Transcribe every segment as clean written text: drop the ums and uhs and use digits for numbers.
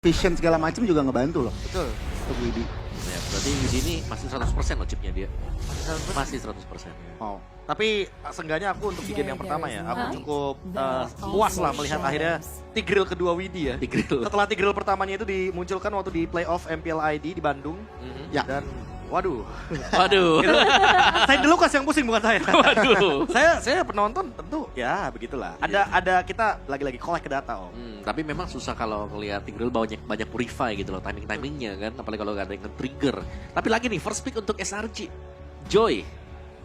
vision segala macam juga ngebantu loh Betul. untuk Widi. Ya, berarti Widi ini masih 100% loh chipnya dia. Masih 100%. Wow. Tapi seenggaknya aku untuk di game yang pertama ya, aku cukup puas lah melihat akhirnya Tigreal kedua Widi ya. Tigreal. Setelah Tigreal pertamanya itu dimunculkan waktu di playoff MPL ID di Bandung. Ya. Dan waduh. Waduh. Saya dulu kas yang pusing bukan saya. Waduh. saya penonton tentu ya begitulah. Ada kita lagi-lagi collect ke data Om. Tapi memang susah kalau ngelihat Tigreal banyak purify gitu loh, timing-timingnya kan, apalagi kalau gak ada yang nge-trigger. Tapi lagi nih, first pick untuk SRG, Joy,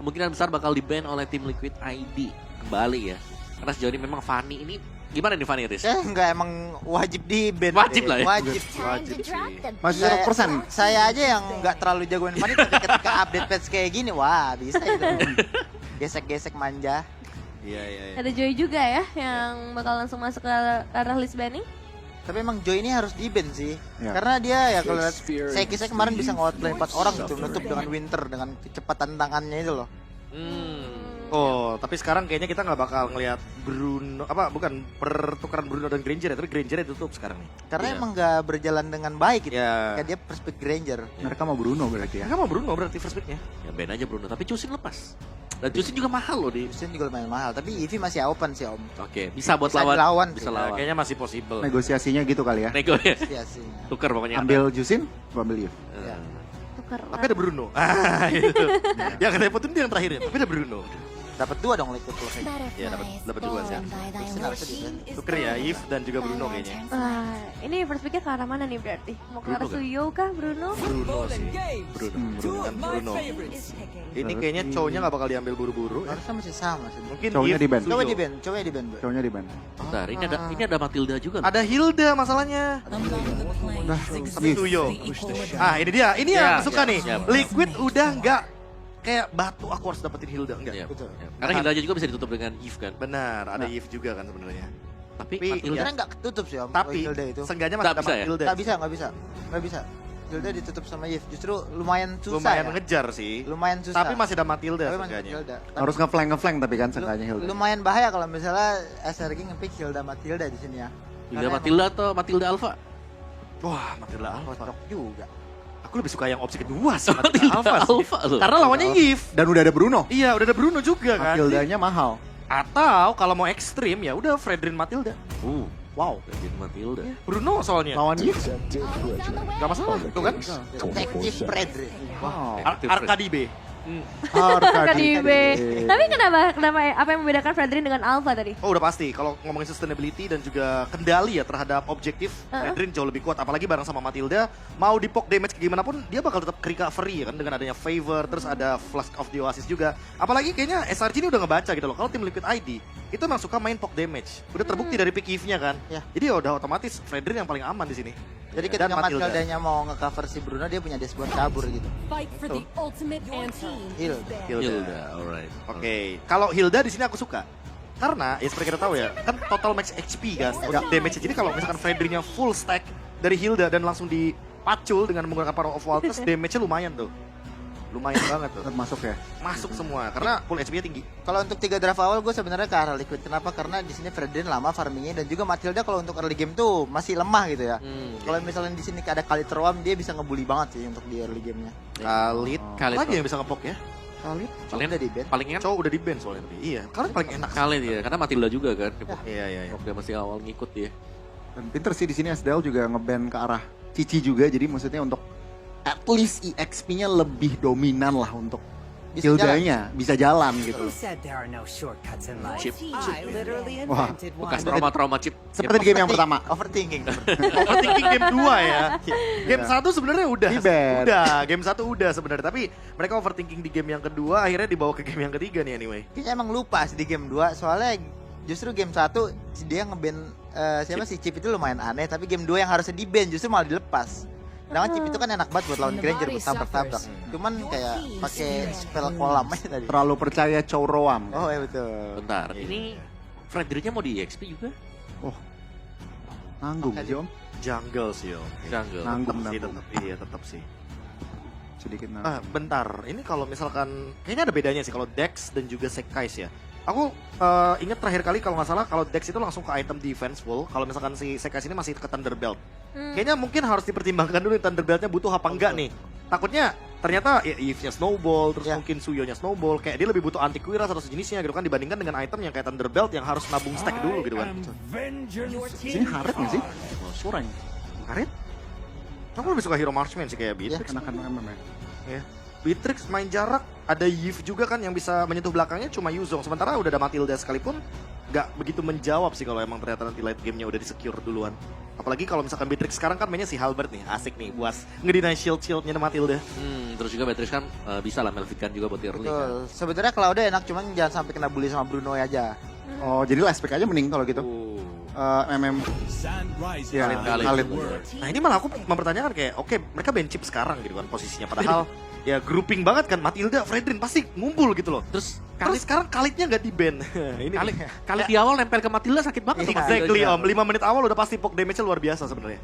kemungkinan besar bakal di-ban oleh tim Liquid ID kembali ya. Karena sejauh ini memang Fanny ini, gimana nih Fanny Riz? Enggak, emang wajib di ban. Wajib lah ya. Wajib. Wajib sih. Masih 100%. Saya aja yang nggak terlalu jagoin Fanny, tapi ketika update patch kayak gini, wah bisa itu. Gesek-gesek manja. Iya. Ada Joy juga ya yang bakal langsung masuk ke arah list banning. Tapi emang Joy ini harus di ban sih. Ya. Karena dia ya kalau lihat saya kemarin bisa nge-outplay 4 orang gitu, nutup dengan Winter dengan kecepatan tangannya itu loh. Oh, tapi sekarang kayaknya kita nggak bakal ngelihat Bruno, pertukaran Bruno dan Granger ya, tapi Granger ditutup sekarang nih. Karena Iya. emang nggak berjalan dengan baik gitu. Ya. Kayak dia perspek Granger. Mereka mau Bruno berarti ya. Mereka mau Bruno berarti first pick-nya. Ya ban aja Bruno, tapi Chusin lepas. Dan Chusin juga mahal loh di. Justru juga lumayan mahal, tapi Eevee masih open sih Om. Oke, bisa buat Bisa lawan. dilawan Bisa sih. lawan. Kayaknya masih possible. Negosiasinya gitu kali ya. Nego ya. Iya sih. Tukar pokoknya. Ambil Jusin, ambil Yuf. Ya. Tukar. Tapi ada Bruno. Itu. Yang repotin dia yang terakhir ya, tapi ada Bruno. Dapat 2 dong Liquid kalau kayak gitu. Ya dapat 2 sih. Justru harusnya di ban. Tuker ya, Eve dan juga Bruno kayaknya. Wah, ini first picknya ke arah mana nih berarti? Mau ke arah Bruno kan? Suyo kah, Bruno? Bruno sih. Bruno kan Bruno. Ini kayaknya cowoknya nggak bakal diambil buru-buru. Ya. Harusnya masih sama sih. Mungkin Cowoknya Eve, di ban. Suyo. Coba di ban, coba di ban. Bro. Cowoknya di ban. Bentar, ini ada Matilda juga loh. Ada Hilda masalahnya. Udah, Tapi Suyo. Ah, ini dia. Ini yang Ya, suka ya, nih. ya. Liquid udah nggak kayak batu aku harus dapetin Hilda enggak. Ya, Betul. ya. Karena Hilda aja juga bisa ditutup dengan Eve kan. Benar, ada Eve juga kan sebenarnya. Tapi Tapi, Matilda Karena nggak ketutup sih Om. Tapi Hilda itu. seenggaknya Nggak masih bisa dapat ya? Hilda. Nggak bisa. Hilda ditutup sama Yves. Justru lumayan susah Lumayan ya. ngejar sih. Lumayan susah. Tapi masih ada Matilda Tapi masih seenggaknya. Hilda. harus ngeflank tapi kan seenggaknya Hilda. Lumayan bahaya kalau misalnya SRG nge-pick Hilda Matilda di sini ya. Hilda Karena Matilda atau Matilda Alpha? Wah, Matilda emang Alpha. cocok juga. Aku lebih suka yang opsi kedua sih, Matilda Matilda Alpha sih. Alpha loh. Karena lawannya Eve. Dan udah ada Bruno. Iya, udah ada Bruno juga kan. Matildanya mahal. Atau kalau mau ekstrim ya udah Fredrin Matilda. Wow, jadi Matilda. Bruno soalnya. Lawan Yuf. Gak masalah, tuh kan? Detektif Fredrik. Wow. Arkadi B. KDB. Tapi kenapa apa yang membedakan Fredrin dengan Alpha tadi? Oh udah pasti, kalau ngomongin sustainability dan juga kendali ya terhadap objektif, Fredrin jauh lebih kuat. Apalagi bareng sama Matilda, mau di poke damage gimana pun dia bakal tetap recovery ya kan, dengan adanya favor, terus ada Flask of the Oasis juga. Apalagi kayaknya SRG ini udah ngebaca gitu loh, kalau tim Liquid ID itu emang suka main poke damage. Udah terbukti dari pick Eve-nya kan. Ya. Jadi ya udah otomatis Fredrin yang paling aman di sini. Jadi Dan ketika Matilda. Matildanya mau nge-cover si Bruno, dia punya dash buat kabur gitu. Fight for the ultimate anti. Hilda. Hilda, alright. Oke, kalau Hilda di sini aku suka. Karena ya seperti kita tahu ya, kan total max HP kan untuk damage. Jadi kalau misalkan Fredrin-nya full stack dari Hilda dan langsung dipacul dengan menggunakan Power of Waltz, damage-nya lumayan tuh. Lumayan banget tuh. Tetap masuk ya. Masuk semua karena full HP-nya tinggi. Kalau untuk 3 draft awal gue sebenarnya ke arah Liquid. Kenapa? Karena di sini Fredrin lama farmingnya dan juga Matilda kalau untuk early game tuh masih lemah gitu ya. Kalau misalnya di sini ada Khalid Terwam, dia bisa ngebully banget sih untuk di early gamenya. Khalid, Khalid lagi tuh. yang bisa ngepok ya? Khalid, Paling Udah di ban. paling enak cowok udah di ban soalnya tadi. Iya, Khalid paling enak. Khalid ya, karena Matilda juga kan. Iya. Waktu masih awal ngikut dia. Dan pinter sih di sini SDL juga ngeban ke arah Cici juga. Jadi maksudnya untuk at least EXP-nya lebih dominan lah untuk Bisa Hildanya bisa jalan gitu. Who said there are no shortcuts in life? Chip. I literally Wah, invented Bekas one. trauma-trauma chip. Seperti di game yang pertama. Overthinking. Overthinking game 2 ya. Game 1 sebenarnya udah. Di ban. Udah, game 1 udah sebenarnya, tapi mereka overthinking di game yang kedua akhirnya dibawa ke game yang ketiga nih anyway. Kayaknya emang lupa sih di game 2 soalnya justru game 1 dia nge-ban siapa sih Chip itu lumayan aneh, tapi game 2 yang harusnya di-ban justru malah dilepas. Sedangkan Chip itu kan enak banget buat lawan Granger buat tabrak-tabrak. Cuman kayak pakai spell kolam aja tadi. Terlalu percaya Chowroam. Oh iya betul. Bentar, ini Fredrin-nya mau di EXP juga? Nanggung sih Om. Jungle sih om. Jungle. Nanggung, Tetap sih, nanggung. tetap sih. Sedikit nanggung. Bentar, ini kalau misalkan kayaknya ada bedanya sih kalau Dex dan juga Sekais ya. Aku ingat terakhir kali kalau nggak salah kalau Dex itu langsung ke item defense full. Kalau misalkan si Sekais ini masih ke Thunderbelt. Kayaknya mungkin harus dipertimbangkan dulu Thunderbelt-nya butuh apa enggak nih. Takutnya ternyata ya, Eve-nya snowball, terus mungkin Suyo-nya snowball. Kayak dia lebih butuh anti-Kuiras atau sejenisnya gitu kan dibandingkan dengan item yang kayak Thunderbelt yang harus nabung stack dulu gitu kan. Sini Harit nggak sih? Sureng. Karet? Aku lebih suka hero marksman sih kayak Ya, Beatrix. kenakan MM ya. Ya. Beatrix main jarak, ada Yves juga kan yang bisa menyentuh belakangnya cuma Yuzong. Sementara udah ada Matilda sekalipun nggak begitu menjawab sih kalau emang ternyata nanti late gamenya udah di-secure duluan. Apalagi kalau misalkan Beatrix sekarang kan mainnya si Halberd nih, asik nih buat ngedinain shield-shieldnya Matilda. Terus juga Beatrix kan bisa lah Melvikan juga buat early kan. Betul. Sebenarnya Cloud enak, cuman jangan sampai kena bully sama Bruno aja. Oh, jadi last pick aja mending kalau gitu. MM ya, Khalid. Nah ini malah aku mempertanyakan kayak, oke mereka ban chip sekarang gitu kan posisinya. Padahal ya grouping banget kan, Matilda, Fredrin pasti ngumpul gitu loh. Terus Terus sekarang Khalidnya nggak di ban. Ini kali di awal nempel ke Matilda sakit banget. exactly om, 5 menit awal udah pasti poke damage-nya luar biasa sebenarnya.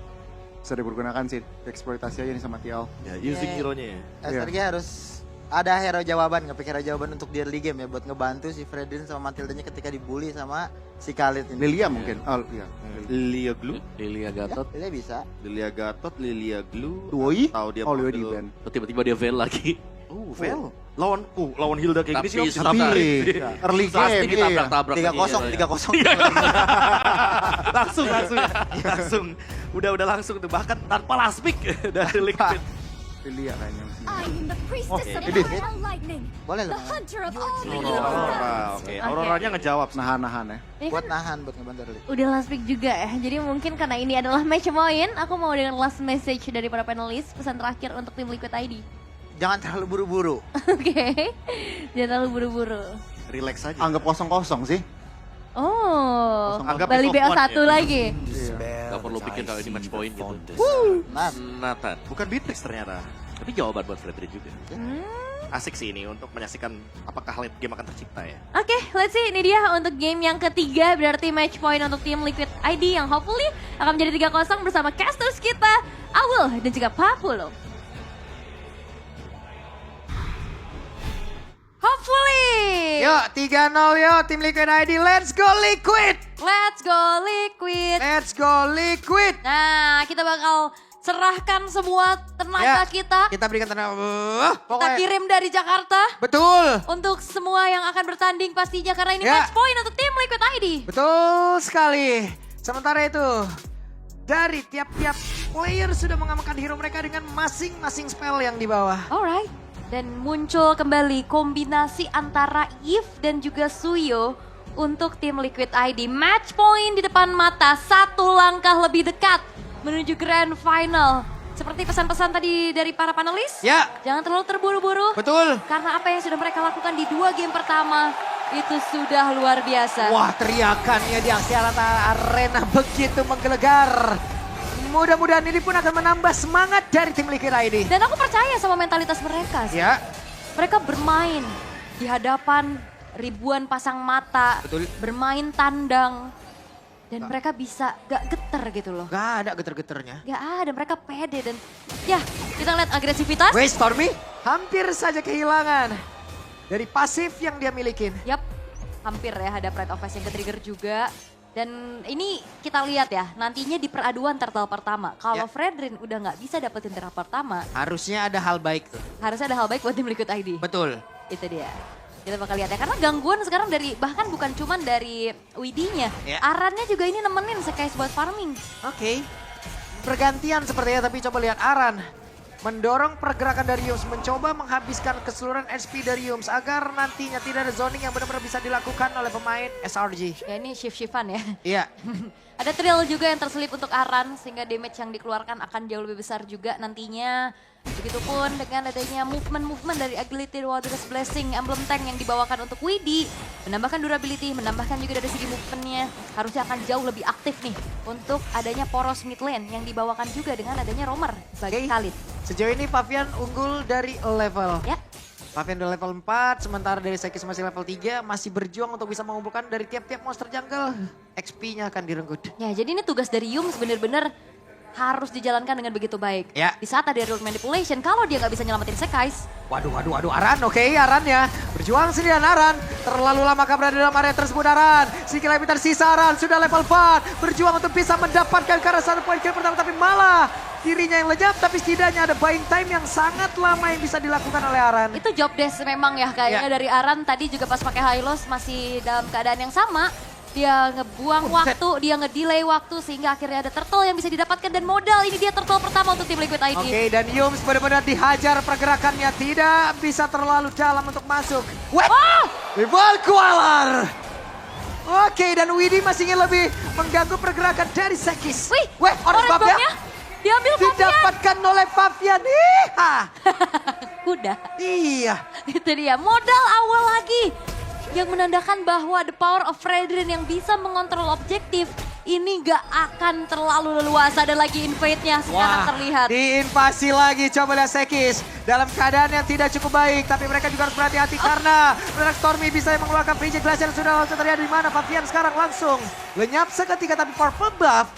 bisa dipergunakan sih, eksploitasi aja nih sama Tial. Ya using hero-nya ya. SRG harus ada hero jawaban, ngepick hero jawaban untuk di early game ya, buat ngebantu si Fredrin sama Matildanya ketika dibully sama si Khalid ini. Lilia mungkin. Oh iya. Lilia Glue, Lilia Gatot. Lilia bisa. Lilia Gatot, Lilia Glue. Duoi? Tahu dia Oh, Lilia model- di band. Tiba-tiba dia fail lagi. Vel. Lawan Hilda kayak Tapi gini sih. tapi Early pasti game iya. ditabrak-tabrak. 3-0. langsung. Udah langsung tuh bahkan tanpa last pick dari Liquid. Lilia kayaknya. I am the priestess of ini. fire and lightning, Boleh the lah. hunter of all the Aurora, oke. Auroranya ngejawab. Nahan-nahan ya. Ini Buat kan nahan, buat ngebantu early. udah last pick juga ya. Jadi mungkin karena ini adalah match point, aku mau dengan last message dari para panelis, pesan terakhir untuk tim Liquid ID. Jangan terlalu buru-buru. Oke. Jangan terlalu buru-buru. Relax aja. Anggap kosong-kosong sih. Oh, Anggap Bali itu BO1 off one ya. lagi. Gak perlu pikir kalau ini match point gitu. Nah, Nathan. Bukan Beatrix ternyata. Tapi jawaban buat Fredrin juga. Asik sih ini untuk menyaksikan apakah late game akan tercipta ya. Oke, let's see. Ini dia untuk game yang ketiga, berarti match point untuk tim Liquid ID yang hopefully akan menjadi 3-0 bersama casters kita, Awul dan juga Papulo. Hopefully. Yuk 3-0 yuk tim Liquid ID, let's go Liquid! Let's go Liquid. Let's go Liquid! Nah, kita bakal serahkan semua tenaga kita. Kita berikan tanda, Kita pokoknya kirim dari Jakarta betul, untuk semua yang akan bertanding pastinya karena ini Ya. match point untuk tim Liquid ID. betul sekali. Sementara itu, dari tiap-tiap player sudah mengamankan hero mereka dengan masing-masing spell yang di bawah. Alright. Dan muncul kembali kombinasi antara Eve dan juga Suyo untuk tim Liquid ID. Match point di depan mata, satu langkah lebih dekat menuju grand final. Seperti pesan-pesan tadi dari para panelis, Ya, jangan terlalu terburu-buru. betul. Karena apa yang sudah mereka lakukan di 2 game pertama itu sudah luar biasa. Wah, teriakannya di Axiata Arena begitu menggelegar. Mudah-mudahan ini pun akan menambah semangat dari tim Liquid ID. Dan aku percaya sama mentalitas mereka sih. Ya, Mereka bermain di hadapan ribuan pasang mata, Betul. bermain tandang. Dan mereka bisa gak geter gitu loh. gak ada geter-geternya. Gak ada, mereka pede dan ya kita lihat agresivitas. Wait, Stormy hampir saja kehilangan dari pasif yang dia milikin. Yap, hampir ya ada Pride of Fest yang ke-trigger juga. Dan ini kita lihat ya, nantinya di peraduan turtle pertama. Kalau Ya. Fredrin udah gak bisa dapetin turtle pertama, Harusnya ada hal baik tuh. harusnya ada hal baik buat tim Liquid ID. Betul. Itu dia. Kita bakal lihat ya, karena gangguan sekarang dari, bahkan bukan cuman dari WD-nya. Ya. Arannya juga ini nemenin sekais buat farming. Oke. Pergantian sepertinya, tapi coba lihat Aran. Mendorong pergerakan dari Yums, mencoba menghabiskan keseluruhan HP dari Yums agar nantinya tidak ada zoning yang benar-benar bisa dilakukan oleh pemain SRG. Ya ini shift-shiftan ya. Iya, Ada trill juga yang terselip untuk Aran, sehingga damage yang dikeluarkan akan jauh lebih besar juga nantinya. Begitupun dengan adanya movement-movement dari Agility Wilderness Blessing, emblem tank yang dibawakan untuk Widdy. Menambahkan durability, menambahkan juga dari segi movementnya. Harusnya akan jauh lebih aktif nih untuk adanya poros mid lane yang dibawakan juga dengan adanya roamer bagi Oke. Khalid. sejauh ini Pavian unggul dari level. Ya, Pavian udah level 4, sementara dari Sekis masih level 3, masih berjuang untuk bisa mengumpulkan dari tiap-tiap monster jungle. XP-nya akan direnggut. ya jadi ini tugas dari Yums bener-bener harus dijalankan dengan begitu baik. Ya. Di saat ada real manipulation, kalau dia nggak bisa nyelamatin Sekais, Waduh, Aran, oke, Aran ya. Berjuang sendirian Aran. Terlalu lama berada dalam area tersebut Aran. Skill yang tersisa Aran, sudah level 4. Berjuang untuk bisa mendapatkan ke arah 1 poin kill pertama, tapi malah dirinya yang lenyap. Tapi setidaknya ada buying time yang sangat lama yang bisa dilakukan oleh Aran. itu job desk memang ya kayaknya dari Aran. Tadi juga pas pakai Hylos masih dalam keadaan yang sama. Dia ngebuang waktu, dia ngedelay waktu sehingga akhirnya ada turtle yang bisa didapatkan dan modal. Ini dia turtle pertama untuk tim Liquid ID. Oke, dan Yums benar-benar dihajar pergerakannya. Tidak bisa terlalu dalam untuk masuk. Wait! Rival Kualar! Oke, dan Widi masih ingin lebih mengganggu pergerakan dari Sekis. Wih, Wait, orange Bab bomb-nya diambil Fabian. didapatkan oleh Fabian. Iha! Kuda. Iya. Itu dia, modal awal lagi. Yang menandakan bahwa the power of Fredrin yang bisa mengontrol objektif ini gak akan terlalu leluasa. Ada lagi invade-nya sekarang terlihat. Diinvasi lagi, coba lihat Sekis. Dalam keadaan yang tidak cukup baik, tapi mereka juga harus berhati-hati karena Black Stormy bisa mengeluarkan PJ Glacier yang sudah langsung terlihat di mana. Fabian sekarang langsung lenyap seketika, tapi purple buff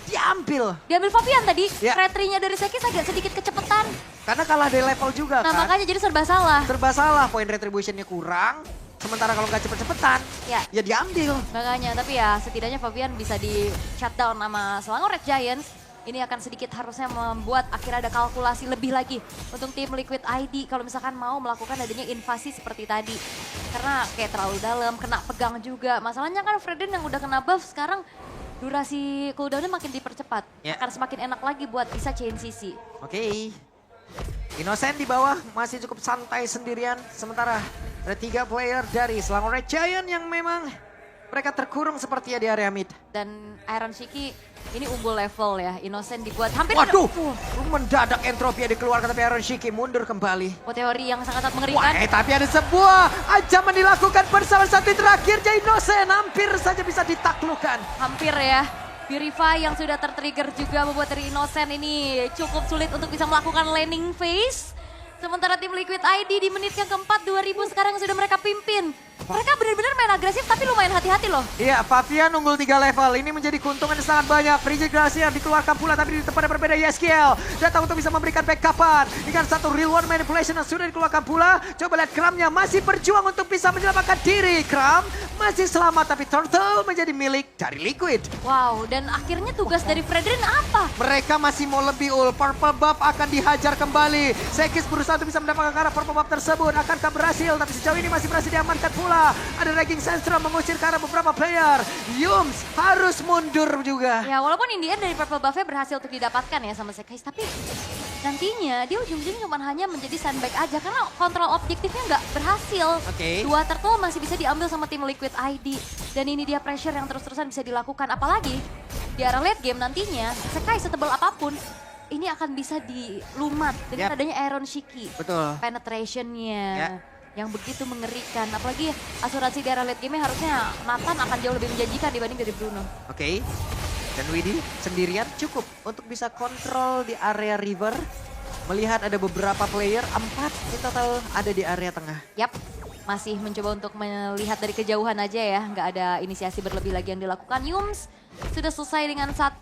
diambil. Diambil Fabian tadi, Ya. retry-nya dari Sekis agak sedikit kecepatan. Karena kalah dari level juga Nah kan. makanya jadi serba salah. Serba salah, poin retributionnya kurang. Sementara kalau nggak cepet-cepetan, Ya. ya diambil. Makanya, tapi ya setidaknya Fabian bisa di shutdown sama Selangor Red Giants. Ini akan sedikit harusnya membuat akhirnya ada kalkulasi lebih lagi untuk tim Liquid ID kalau misalkan mau melakukan adanya invasi seperti tadi. Karena kayak terlalu dalam, kena pegang juga. Masalahnya kan Fredin yang udah kena buff sekarang durasi cooldownnya makin dipercepat. Ya. Akan semakin enak lagi buat bisa chain CC. Oke. Innocent di bawah masih cukup santai sendirian. Sementara ada 3 player dari Selangor Red Giant yang memang mereka terkurung sepertinya di area mid. Dan Iron Shiki ini unggul level ya. Innocent dibuat hampir... Waduh, mendadak entropy dikeluarkan tapi Iron Shiki mundur kembali. Teori yang sangat Wah, mengerikan. tapi ada sebuah ancaman dilakukan bersama satu terakhir. Innocent hampir saja bisa ditaklukkan. Hampir ya. Purify yang sudah tertrigger juga membuat dari Innocent ini cukup sulit untuk bisa melakukan landing phase. Sementara tim Liquid ID di menit yang keempat 2000 sekarang sudah mereka pimpin. Mereka benar-benar main agresif tapi lumayan hati-hati loh. Iya, Fabian unggul 3 level. Ini menjadi keuntungan yang sangat banyak. Free Glacier dikeluarkan pula tapi di tempat yang berbeda YSKL. Datang untuk bisa memberikan backupan. Dengan satu real world manipulation yang sudah dikeluarkan pula. Coba lihat Kramnya masih berjuang untuk bisa menyelamatkan diri. Kram masih selamat tapi Turtle menjadi milik dari Liquid. Wow, dan akhirnya tugas dari Fredrin apa? Mereka masih mau lebih ul. Purple buff akan dihajar kembali. Sekis berusaha untuk bisa mendapatkan ke arah purple buff tersebut. Akankah berhasil? Tapi sejauh ini masih berhasil diamankan pula. Ada Raging Sandstorm mengusir ke arah beberapa player. Yums harus mundur juga. Ya walaupun in the end dari purple buff-nya berhasil untuk didapatkan ya sama Sekais. Tapi nantinya dia ujung-ujungnya cuma hanya menjadi sandbag aja. Karena kontrol objektifnya nggak berhasil. Oke. 2 turtle masih bisa diambil sama tim Liquid ID. Dan ini dia pressure yang terus-terusan bisa dilakukan. Apalagi di arah late game nantinya Sekais setebal apapun ini akan bisa dilumat dengan adanya Iron Shiki. Betul. Penetrationnya yang begitu mengerikan. Apalagi asuransi di arah late game harusnya Nathan akan jauh lebih menjanjikan dibanding dari Bruno. Oke. Dan Widi sendirian cukup untuk bisa kontrol di area river. Melihat ada beberapa player, 4 in total ada di area tengah. Yap, masih mencoba untuk melihat dari kejauhan aja ya. Nggak ada inisiasi berlebih lagi yang dilakukan. Yums sudah selesai dengan 1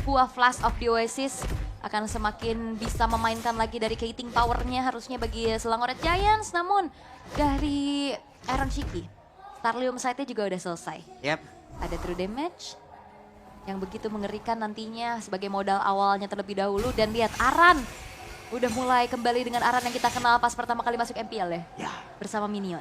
buah Flash of the Oasis. Akan semakin bisa memainkan lagi dari Kating powernya harusnya bagi Selangor Red Giants. Namun dari Iron Shiki, Starlium Sight-nya juga udah selesai. Yap. Ada true damage yang begitu mengerikan nantinya sebagai modal awalnya terlebih dahulu. Dan lihat Aran udah mulai kembali dengan Aran yang kita kenal pas pertama kali masuk MPL ya. Ya. Bersama Minion.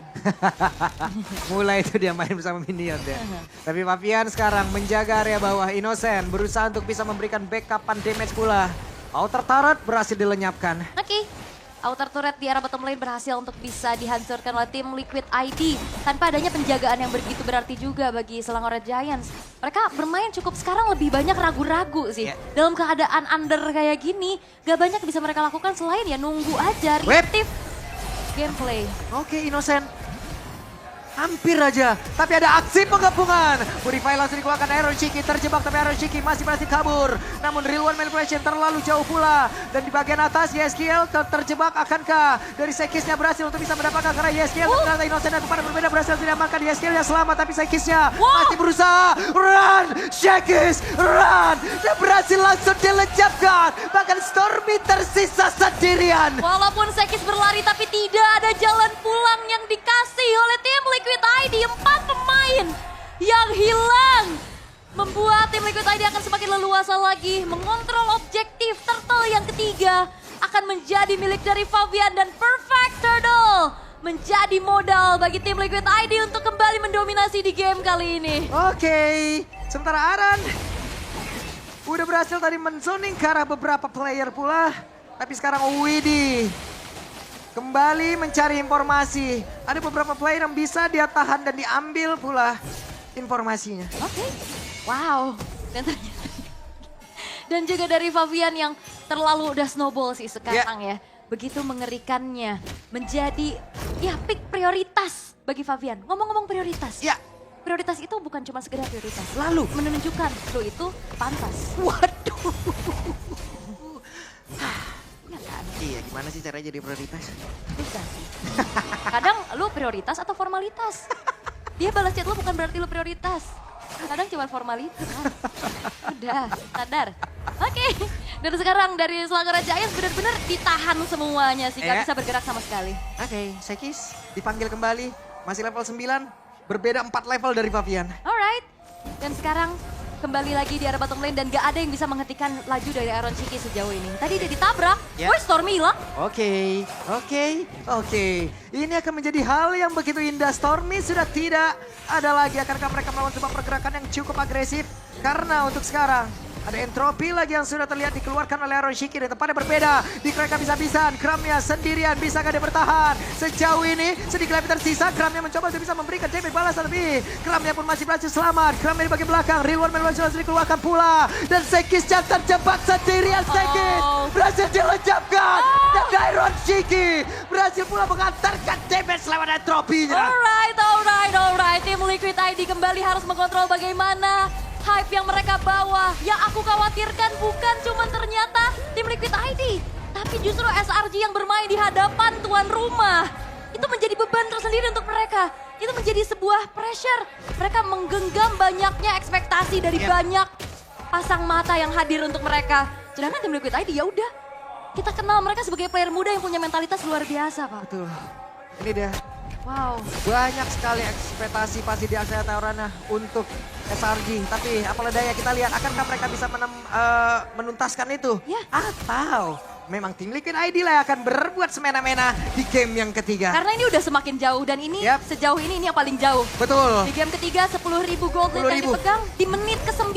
Mulai itu dia main bersama Minion ya. Tapi Fabian sekarang menjaga area bawah. Innocent berusaha untuk bisa memberikan backupan damage pula. Outer turret berhasil dilenyapkan. Oke. Outer turret di arah bottom lane berhasil untuk bisa dihancurkan oleh tim Liquid ID. Tanpa adanya penjagaan yang begitu berarti juga bagi Selangor Red Giants. Mereka bermain cukup sekarang lebih banyak ragu-ragu sih. Yeah. Dalam keadaan under kayak gini, gak banyak bisa mereka lakukan selain ya nunggu aja, reaktif gameplay. Oke, Innocent. Hampir aja, tapi ada aksi penggabungan. Purify langsung dikeluarkan Iron Shiki, terjebak tapi Iron Shiki masih berhasil kabur. Namun Real One Manipulation terlalu jauh pula. Dan di bagian atas YSKL terjebak, akankah dari Sekisnya berhasil untuk bisa mendapatkan karena YSKL ternyata Innocent dan kepada berbeda berhasil diamankan. YSKL yang selamat tapi Sekisnya masih berusaha. Run, Sekis, run. Dan berhasil langsung dilenyapkan. Bahkan Stormy tersisa sendirian. Walaupun Sekis berlari tapi tidak ada jalan pulang yang dikasih oleh tim Liquid ID. 4 pemain yang hilang. Membuat tim Liquid ID akan semakin leluasa lagi. Mengontrol objektif. Turtle yang ketiga akan menjadi milik dari Fabian dan Perfect Turtle. Menjadi modal bagi tim Liquid ID untuk kembali mendominasi di game kali ini. Oke, sementara Aran udah berhasil tadi menzoning ke arah beberapa player pula. Tapi sekarang Widi kembali mencari informasi. Ada beberapa player yang bisa dia tahan dan diambil pula informasinya. Oke. Wow. Dan juga dari Fabian yang terlalu udah snowball sih sekarang ya. Begitu mengerikannya. Menjadi ya pick prioritas bagi Fabian. Ngomong-ngomong prioritas. Ya. Prioritas itu bukan cuma sekedar prioritas. Lalu menunjukkan lo itu pantas. waduh. Ya kan? Iya, gimana sih caranya jadi prioritas? Bisa sih. Kadang lu prioritas atau formalitas. Dia balas chat lu bukan berarti lu prioritas. Kadang cuma formalitas. Udah, sadar. Oke. Dan sekarang dari Selangor Giants benar-benar ditahan semuanya sih. Gak bisa bergerak sama sekali. Oke, Sekis dipanggil kembali. Masih level 9. Berbeda 4 level dari Fabian. Alright. Dan sekarang kembali lagi di arah bottom lane dan gak ada yang bisa menghentikan laju dari Iron Shiki sejauh ini. Tadi dia ditabrak, Stormy hilang. Oke. Ini akan menjadi hal yang begitu indah. Stormy sudah tidak ada lagi. Akankah mereka melawan sebuah pergerakan yang cukup agresif? Karena untuk sekarang ada entropi lagi yang sudah terlihat dikeluarkan oleh Iron Shiki. Dan tempatnya berbeda. Dikeluarkan bisa-bisan. Kramnya sendirian. Bisakah dia bertahan? Sejauh ini sedikit lebih tersisa. Kramnya mencoba untuk bisa memberikan damage balas lebih. Kramnya pun masih berhasil selamat. Kramnya di bagian belakang. Real One Manipulation sudah dikeluarkan pula. Dan Sekis yang terjebak sendirian. Sekis berhasil dilenyapkan. Dan Iron Shiki berhasil pula mengantarkan damage lewat entropinya. Alright. Tim Liquid ID kembali harus mengontrol bagaimana hype yang mereka bawa. Yang aku khawatirkan bukan cuma ternyata tim Liquid ID, tapi justru SRG yang bermain di hadapan tuan rumah. Itu menjadi beban tersendiri untuk mereka. Itu menjadi sebuah pressure. Mereka menggenggam banyaknya ekspektasi dari banyak pasang mata yang hadir untuk mereka. Sedangkan tim Liquid ID ya udah, kita kenal mereka sebagai player muda yang punya mentalitas luar biasa, Pak. Betul. Ini dia. Wow. Banyak sekali ekspektasi pasti di Aksaya Taurana untuk SRG. Tapi apalah daya kita lihat, akankah mereka bisa menuntaskan itu? Ya. Atau memang tim Liquid ID lah yang akan berbuat semena-mena di game yang ketiga. Karena ini udah semakin jauh dan ini sejauh ini yang paling jauh. Betul. Di game ketiga 10.000 gold yang 10.000 dipegang di menit ke-9.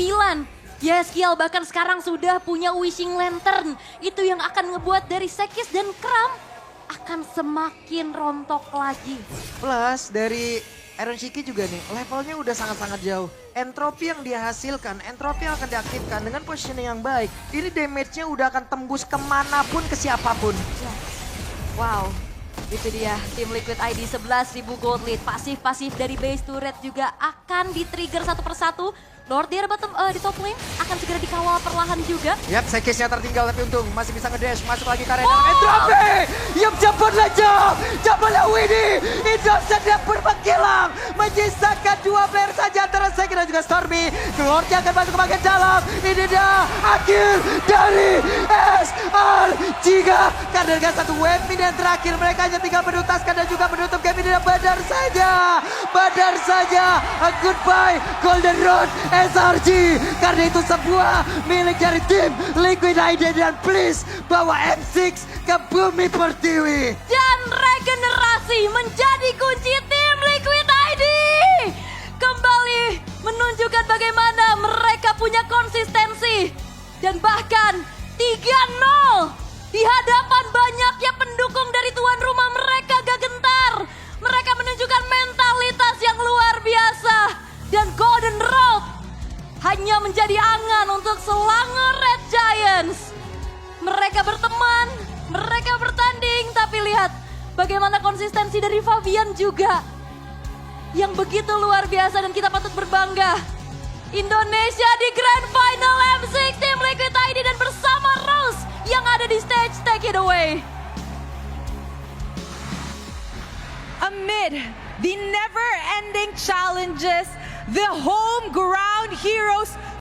YSKL bahkan sekarang sudah punya Wishing Lantern. Itu yang akan ngebuat dari Sekis dan Kram akan semakin rontok lagi. Plus dari Iron Shiki juga nih, levelnya udah sangat-sangat jauh. Entropi yang dia hasilkan, entropi yang akan diaktifkan dengan positioning yang baik. Ini damage-nya udah akan tembus kemanapun, ke siapapun. Ya. Wow, itu dia tim Liquid ID 11.000 gold lead. Pasif-pasif dari base turret juga akan di-trigger satu persatu. Lord di top lane akan segera dikawal perlahan juga. Yap, Sekisnya tertinggal tapi untung masih bisa ngedash. Masuk lagi ke arena entropi. Yap, cepatlah Widi. Innocent yang bermengkilang. Menyisakan 2 player saja antara Sekis dan juga Stormy. Lordnya akan masuk ke bagian dalam. Ini dia akhir dari SRG. Karena dengan satu wave minion terakhir mereka hanya tinggal menuntaskan dan juga menutup game ini. Badar saja. A goodbye Golden Road SRG. Karena itu sebuah milik dari tim Liquid ID. Dan please bawa M6 ke bumi pertiwi. Dan regenerasi menjadi kunci tim Liquid ID. Kembali menunjukkan bagaimana mereka punya konsistensi. Dan bahkan 3-0 di hadapan banyaknya pendukung dari tuan rumah, mereka gak gentar. Mereka menunjukkan mentalitas yang luar biasa. Dan Golden Road hanya menjadi angan untuk Selangor Red Giants. Mereka berteman, mereka bertanding, tapi lihat bagaimana konsistensi dari Fabian juga. yang begitu luar biasa dan kita patut berbangga. Indonesia di Grand Final M6 Team Liquid ID dan bersama Rose yang ada di stage, take it away. Amid the never-ending challenges, the home ground heroes